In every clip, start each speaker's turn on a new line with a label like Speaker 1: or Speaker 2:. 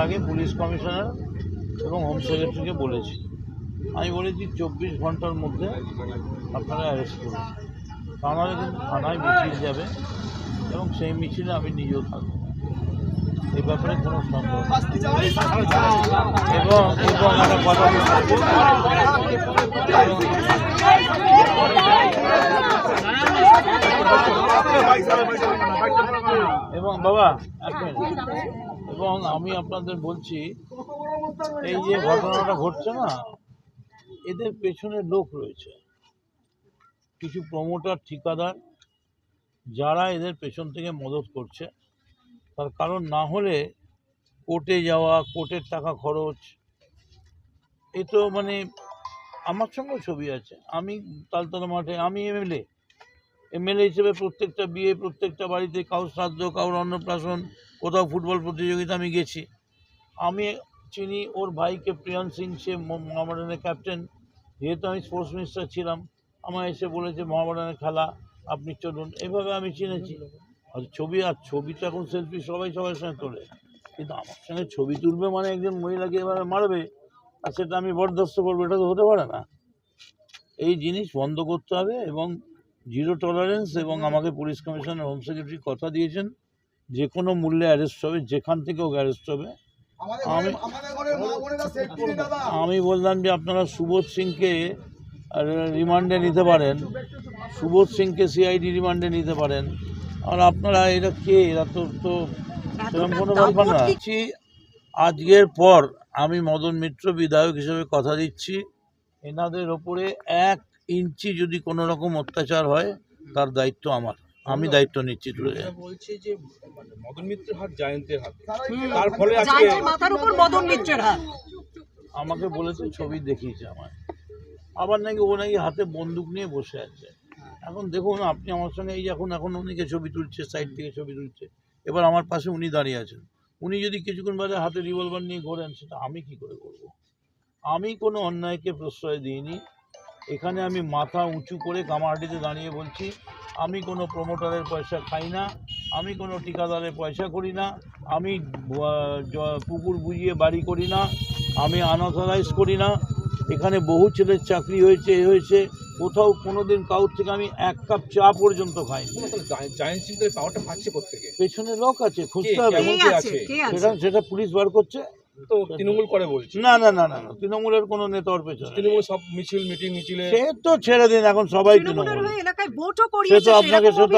Speaker 1: আগে police commissioner এবং home সেক্রেটারিকে বলেছি। আমি বলেছি 24 ঘন্টার মধ্যে আপনারা অ্যারেস্ট করুন, তাহলে কিন্তু থানায় মিছিল যাবে এবং সেই মিছিলে আমি নিজেও থাকবো, এই ব্যাপারে কোনো সন্দেহ নেই। এবং একটা কথা এবং বাবা এবং আমি আপনাদের বলছি, এই যে ঘটনাটা ঘটছে না, এদের পেছনে লোক রয়েছে, কিছু প্রমোটার ঠিকাদার যারা এদের পেছন থেকে মদত করছে। তার কারণ না হলে কোর্টে যাওয়া, কোর্টের টাকা খরচ, এ তো মানে আমার সঙ্গে ছবি আছে। আমি তালতলা মাঠে, আমি এমএলএ হিসেবে প্রত্যেকটা বিয়ে, প্রত্যেকটা বাড়িতে কারোর শ্রাদ্ধ, কারোর অন্নপ্রাশন, কোথাও ফুটবল প্রতিযোগিতা আমি গেছি। আমি চিনি ওর ভাইকে, প্রিয়ান সিং, সে মোহামেডানের ক্যাপ্টেন। যেহেতু আমি স্পোর্টস মিনিস্টার ছিলাম, আমায় এসে বলেছে মোহামেডানের খেলা, আপনি চলুন, এভাবে আমি চিনেছি। আর ছবি তো এখন সেলফি সবাই সবার সঙ্গে তোলে, কিন্তু আমার সঙ্গে ছবি তুলবে মানে একজন মহিলাকে এভাবে মারবে, আর সেটা আমি বরদাস্ত করবো, এটা তো হতে পারে না। এই জিনিস বন্ধ করতে হবে এবং জিরো টলারেন্স। এবং আমাকে পুলিশ কমিশনার, হোম সেক্রেটারি কথা দিয়েছেন যে কোনো মূল্যে অ্যারেস্ট হবে, যেখান থেকে ওকে অ্যারেস্ট হবে। আমি বললাম যে আপনারা সুবোধ সিংকে রিমান্ডে নিতে পারেন, সুবোধ সিংকে সিআইডি রিমান্ডে নিতে পারেন। আর আপনারা এরা কে, এরা তো সেরকম কোনো ব্যাপার না। আজকের পর আমি মদন মিত্র বিধায়ক হিসেবে কথা দিচ্ছি, এনাদের ওপরে 1 ইঞ্চি যদি কোনো রকম অত্যাচার হয় তার দায়িত্ব আমার, আমি দায়িত্ব নিচ্ছি।
Speaker 2: বলছি যে মদন মিত্রের হাত জায়েন্টের হাতে, তার ফলে আজকে
Speaker 3: মাথার উপর মদন মিত্রের হাত।
Speaker 1: আমাকে বলেছে, ছবি দেখিয়েছে আমায়, আবার নাকি ও নাকি হাতে বন্দুক নিয়ে বসে আছে। এখন দেখুন আপনি আমার সঙ্গে, এই এখন উনিকে ছবি তুলছে, সাইড থেকে ছবি তুলছে, এবার আমার পাশে উনি দাঁড়িয়ে আছেন। উনি যদি কিছুক্ষণ বাদে হাতে রিভলভার নিয়ে ঘোরেন, সেটা আমি কি করে করব? আমি কোনো অন্যায়কে প্রশ্রয় দিইনি। এখানে আমি মাথা উঁচু করে কামারহাটিতে দাঁড়িয়ে বলছি, আমি কোনো প্রমোটারের পয়সা খাই না, আমি কোনো ঠিকাদারের পয়সা করি না, আমি পুকুর বুঝিয়ে বাড়ি করি না, আমি আনঅথরাইজ করি না। এখানে বহু ছেলের চাকরি হয়েছে, এ হয়েছে, কোথাও কোনোদিন কাউর থেকে আমি 1 কাপ চা পর্যন্ত খাইনি।
Speaker 2: জায়েন্ট সিংহের পাওয়ারটা পাচ্ছে কোত্থেকে?
Speaker 1: পেছনে লোক আছে, খুঁজতে হবে, সেটা পুলিশ বার করছে।
Speaker 2: তো তৃণমূল করে বলছে
Speaker 1: না, তৃণমূলের কোনো নেতার পেছনে,
Speaker 2: তৃণমূল সব মিছিলে
Speaker 1: সে তো ছেড়ে দিন, এখন সবাই তৃণমূল। সে তো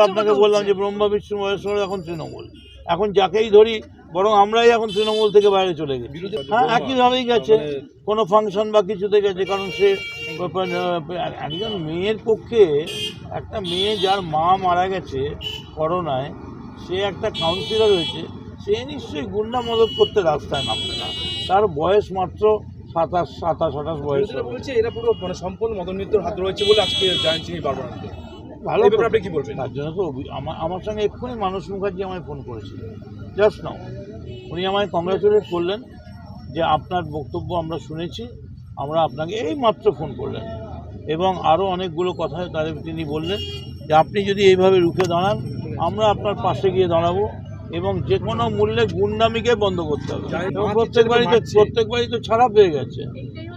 Speaker 1: আপনাকে বললাম যে ব্রহ্মা বিষ্ণু মহেশ্বর এখন তৃণমূল। এখন যাকেই ধরি, বরং আমরাই এখন তৃণমূল থেকে বাইরে চলে গেছি। হ্যাঁ, একইভাবেই গেছে, কোনো ফাংশন বা কিছুতে গেছে। কারণ সে একজন মেয়ের পক্ষে, একটা মেয়ে যার মা মারা গেছে করোনায়, সে একটা কাউন্সিলর হয়েছে, সে নিশ্চয়ই গুন্ডা মদত করতে রাস্তায় নামবে না। তার বয়স মাত্র 27-28 বয়স।
Speaker 2: বলছে এরা পুরো সম্পূর্ণ মদন মিত্রের হাত রয়েছে বলে আজকে জায়েন্ট সিং বারবার
Speaker 1: ভালো।
Speaker 2: আপনি কি বলবেন?
Speaker 1: তার জন্য তো আমার সঙ্গে এক্ষুনি মানস মুখার্জি আমায় ফোন করেছিল, জাস্ট নাও। উনি আমায় কংগ্রাচুলেট করলেন যে আপনার বক্তব্য আমরা শুনেছি, আমরা আপনাকে এই মাত্র ফোন করলেন। এবং আরও অনেকগুলো কথা তাদের তিনি বললেন যে আপনি যদি এইভাবে রুখে দাঁড়ান, আমরা আপনার পাশে গিয়ে দাঁড়াবো এবং যে কোনো মূল্যে গুন্ডামিকে বন্ধ করতে হবে। এবং প্রত্যেক বাড়ি তো ছাড়া পেয়ে গেছে।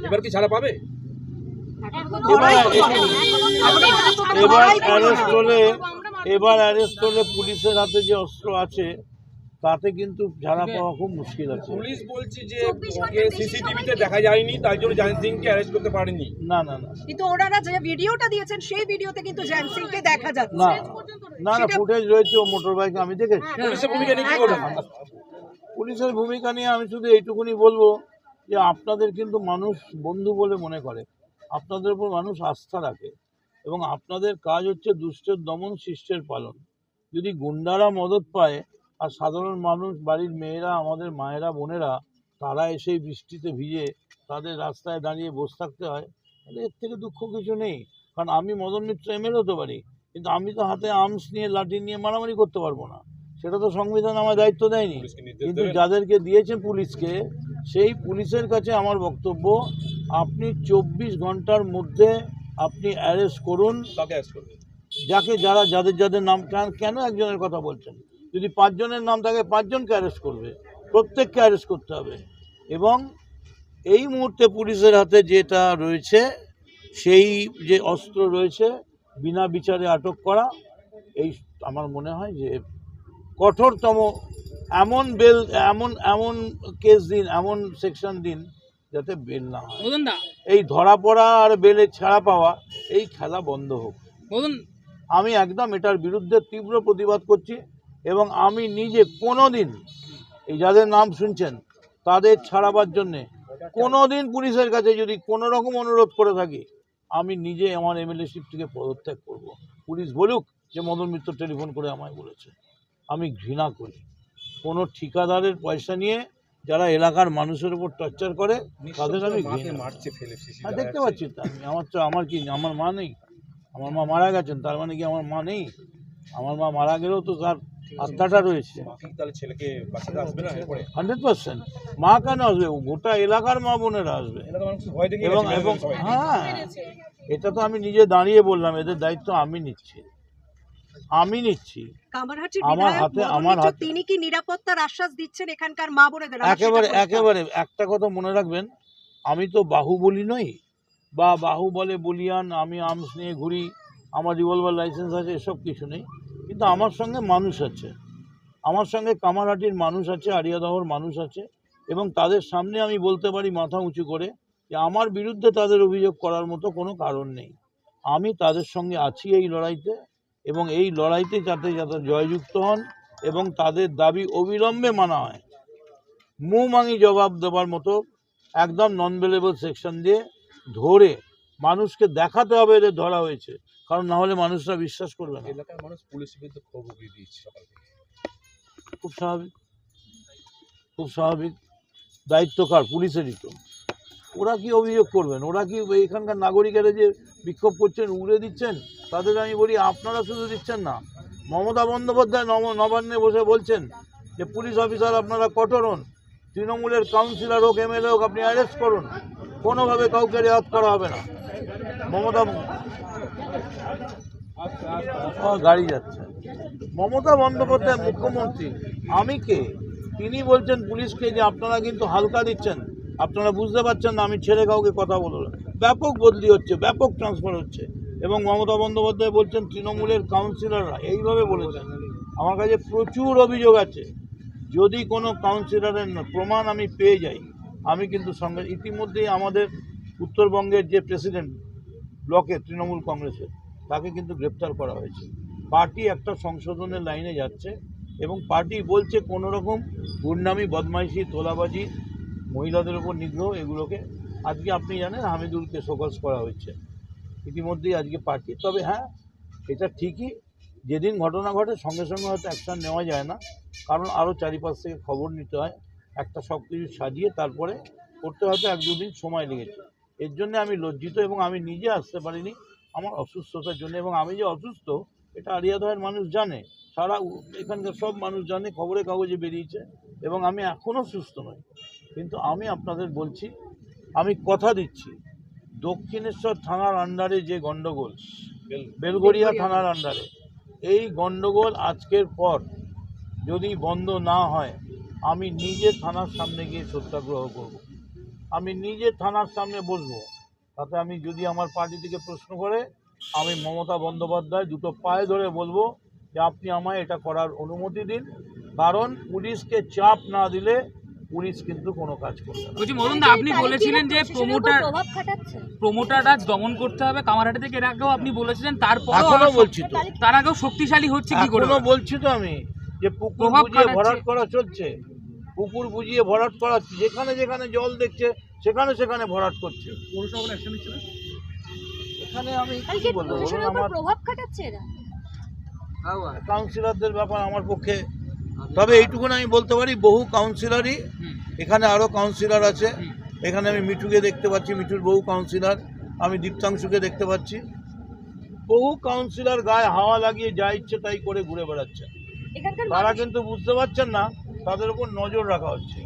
Speaker 2: এবার কি ছাড়া পাবে?
Speaker 1: এবার অ্যারেস্ট হলে পুলিশের হাতে যে অস্ত্র আছে, তাতে কিন্তু ছাড়া পাওয়া খুব মুশকিল আছে।
Speaker 2: পুলিশ বলছে যে ওকে সিসিটিভিতে দেখা যায়নি, তাই জন্য জায়েন্ট সিংকে অ্যারেস্ট করতে পারেনি।
Speaker 1: না,
Speaker 3: কিন্তু ওনারা যে ভিডিওটা দিয়েছেন, সেই ভিডিওতে কিন্তু জায়েন্ট সিংকে দেখা যাচ্ছে।
Speaker 1: না, ফুটেজ রয়েছে, ও মোটর বাইক আমি দেখেছি।
Speaker 2: পুলিশের ভূমিকা নিয়ে কি বলবেন?
Speaker 1: পুলিশের ভূমিকা নিয়ে আমি শুধু এইটুকুনি বলবো যে আপনাদের কিন্তু মানুষ বন্ধু বলে মনে করে, আপনাদের উপর মানুষ আস্থা রাখে, এবং আপনাদের কাজ হচ্ছে দুষ্টের দমন, শিষ্টের পালন। যদি গুন্ডারা মদত পায় আর সাধারণ মানুষ, বাড়ির মেয়েরা, আমাদের মায়েরা, বোনেরা, তারা এসে বৃষ্টিতে ভিজে তাদের রাস্তায় দাঁড়িয়ে বসে থাকতে হয়, তাহলে এর থেকে দুঃখ কিছু নেই। কারণ আমি মদন মিত্র এমএলএ হতে পারি, কিন্তু আমি তো হাতে আর্মস নিয়ে, লাঠি নিয়ে মারামারি করতে পারবো না, সেটা তো সংবিধান আমার দায়িত্ব দেয়নি। কিন্তু যাদেরকে দিয়েছে পুলিশকে, সেই পুলিশের কাছে আমার বক্তব্য, আপনি 24 ঘন্টার মধ্যে আপনি অ্যারেস্ট করুন। যাদের নাম, কেন একজনের কথা বলছেন? যদি 5 জনের নাম থাকে, 5 জনকে অ্যারেস্ট করবে। প্রত্যেককে অ্যারেস্ট করতে হবে। এবং এই মুহূর্তে পুলিশের হাতে যেটা রয়েছে, সেই যে অস্ত্র রয়েছে, বিনা বিচারে আটক করা, এই আমার মনে হয় যে কঠোরতম এমন বেল, এমন কেস দিন, এমন সেকশন দিন যাতে বেল না হয়। এই ধরা পড়া আর বেলে ছাড়া পাওয়া, এই খেলা বন্ধ হোক। আমি একদম এটার বিরুদ্ধে তীব্র প্রতিবাদ করছি। এবং আমি নিজে কোনোদিন এই যাদের নাম শুনছেন তাদের ছাড়াবার জন্যে কোনোদিন পুলিশের কাছে যদি কোনো রকম অনুরোধ করে থাকি, আমি নিজে আমার এমএলএশিপ থেকে পদত্যাগ করব। পুলিশ বলুক যে মদন মিত্র টেলিফোন করে আমায় বলেছে। আমি ঘৃণা করি কোনো ঠিকাদারের পয়সা নিয়ে যারা এলাকার মানুষের উপর টর্চার করে, তাদের আমি দেখতে পাচ্ছি। আমার কি আমার মা নেই? আমার মা মারা গেছেন, তার মানে কি আমার মা নেই? আমার মা মারা গেলেও তো তার আত্মাটা রয়েছে। 100% মা কেন আসবে? গোটা এলাকার মা বোনেরা আসবে। এবং হ্যাঁ, এটা তো আমি নিজে দাঁড়িয়ে বললাম, এদের দায়িত্ব আমি নিচ্ছি। আমার হাতে
Speaker 3: তিনি কি নিরাপত্তার আশ্বাস দিচ্ছেন এখানকার মা বোনেদের?
Speaker 1: একেবারে একটা কথা মনে রাখবেন, আমি তো বাহুবলী নই বা বাহুবলে বলিয়ান, আমি আর্মস নিয়ে ঘুরি, আমার রিভলভার লাইসেন্স আছে, এসব কিছু নেই। কিন্তু আমার সঙ্গে মানুষ আছে, আমার সঙ্গে কামারহাটির মানুষ আছে, আড়িয়াদহর মানুষ আছে। এবং তাদের সামনে আমি বলতে পারি মাথা উঁচু করে যে আমার বিরুদ্ধে তাদের অভিযোগ করার মতো কোনো কারণ নেই। আমি তাদের সঙ্গে আছি এই লড়াইতে, এবং এই লড়াইতে যাতে জয়যুক্ত হন এবং তাদের দাবি অবিলম্বে মানা হয়। মুমাঙি জবাব দেওয়ার মতো একদম নন বেলেবল সেকশন দিয়ে ধরে মানুষকে দেখাতে হবে এদের ধরা হয়েছে, কারণ না হলে মানুষরা বিশ্বাস করবে না।
Speaker 2: এলাকার মানুষ পুলিশের বিরুদ্ধে ক্ষোভ উগড়ে দিয়েছে সকাল থেকে।
Speaker 1: খুব স্বাভাবিক। দায়িত্ব কার? পুলিশেরই তো। ওরা কি অভিযোগ করবেন? ওরা কি এখানকার নাগরিকেরা যে বিক্ষোভ করছেন, উড়ে দিচ্ছেন? তাদের আমি বলি, আপনারা শুধু দিচ্ছেন না, মমতা বন্দ্যোপাধ্যায় নবান্নে বসে বলছেন যে পুলিশ অফিসার আপনারা কঠোর হন, তৃণমূলের কাউন্সিলর হোক, এমএলএ হোক, আপনি অ্যারেস্ট করুন, কোনোভাবে কাউকে রেয়াত করা হবে না। গাড়ি যাচ্ছে। মমতা বন্দ্যোপাধ্যায় মুখ্যমন্ত্রী, আমি কে? তিনি বলছেন পুলিশকে যে আপনারা কিন্তু হালকা দিচ্ছেন, আপনারা বুঝতে পারছেন না আমি ছেড়ে কাউকে কথা বললাম। ব্যাপক বদলি হচ্ছে, ব্যাপক ট্রান্সফার হচ্ছে। এবং মমতা বন্দ্যোপাধ্যায় বলছেন তৃণমূলের কাউন্সিলররা এইভাবে বলেছেন। আমার কাছে প্রচুর অভিযোগ আছে, যদি কোনো কাউন্সিলরের প্রমাণ আমি পেয়ে যাই, আমি কিন্তু সঙ্গে ইতিমধ্যেই আমাদের উত্তরবঙ্গের যে প্রেসিডেন্ট ব্লকের তৃণমূল কংগ্রেসের, তাকে কিন্তু গ্রেপ্তার করা হয়েছে। পার্টি একটা সংশোধনের লাইনে যাচ্ছে এবং পার্টি বলছে কোনো রকম গুন্ডামি, বদমাইশি, তোলাবাজি, মহিলাদের উপর নিগ্রহ, এগুলোকে আজকে আপনি জানেন হামিদুলকে শোকজ করা হয়েছে ইতিমধ্যেই আজকে পার্টি। তবে হ্যাঁ, এটা ঠিকই, যেদিন ঘটনা ঘটে সঙ্গে সঙ্গে হয়তো অ্যাকশন নেওয়া যায় না, কারণ আরও চারিপাশ থেকে খবর নিতে হয়, একটা সব কিছু সাজিয়ে তারপরে করতে হয়তো 1-2 দিন সময় লেগেছে। এর জন্য আমি লজ্জিত এবং আমি নিজে আসতে পারিনি আমার অসুস্থতার জন্য। এবং আমি যে অসুস্থ এটা আড়িয়াদহের মানুষ জানে, সারা এখানকার সব মানুষ জানে, খবরের কাগজে বেরিয়েছে। এবং আমি এখনও সুস্থ নই, কিন্তু আমি আপনাদের বলছি, আমি কথা দিচ্ছি, দক্ষিণেশ্বর থানার আন্ডারে যে গণ্ডগোল, বেলগড়িয়া থানার আন্ডারে, এই গণ্ডগোল আজকের পর যদি বন্ধ না হয়, আমি নিজে থানার সামনে গিয়ে সত্যাগ্রহ করব। আমি নিজে থানার সামনে বসবো। তাতে আমি যদি আমার পার্টি থেকে প্রশ্ন করে, আমি মমতা বন্দ্যোপাধ্যায় দুটো পায়ে ধরে বলবো যে আপনি আমায় এটা করার অনুমতি দিন, কারণ পুলিশকে চাপ না দিলে পুলিশ কিন্তু কোনো কাজ করবে না।
Speaker 4: বলছি মদন দা, আপনি বলেছিলেন যে প্রমোটাররা দমন করতে হবে কামারহাটি থেকে, এর আগেও আপনি বলেছিলেন,
Speaker 1: এখনো বলছি তো,
Speaker 4: তার আগেও শক্তিশালী হচ্ছে কি করে?
Speaker 1: এখনো বলছি তো আমি, যে পুকুর বুঝিয়ে ভরাট করা চলছে, পুকুর বুঝিয়ে ভরাট করা, যেখানে যেখানে জল দেখছে সেখানে সেখানে ভরাট করছে। এখানে আমি কি বলবো, আমার কাউন্সিলরদের ব্যাপার আমার পক্ষে, তবে এইটুকুন আমি বলতে পারি, বহু কাউন্সিলরই এখানে, আরও কাউন্সিলর আছে এখানে। আমি মিঠুকে দেখতে পাচ্ছি, মিঠুর বহু কাউন্সিলর, আমি দীপ্তাংশুকে দেখতে পাচ্ছি, বহু কাউন্সিলর গায়ে হাওয়া লাগিয়ে যা ইচ্ছে তাই করে ঘুরে বেড়াচ্ছে। তারা কিন্তু বুঝতে পারছেন না তাদের উপর নজর রাখা হচ্ছে।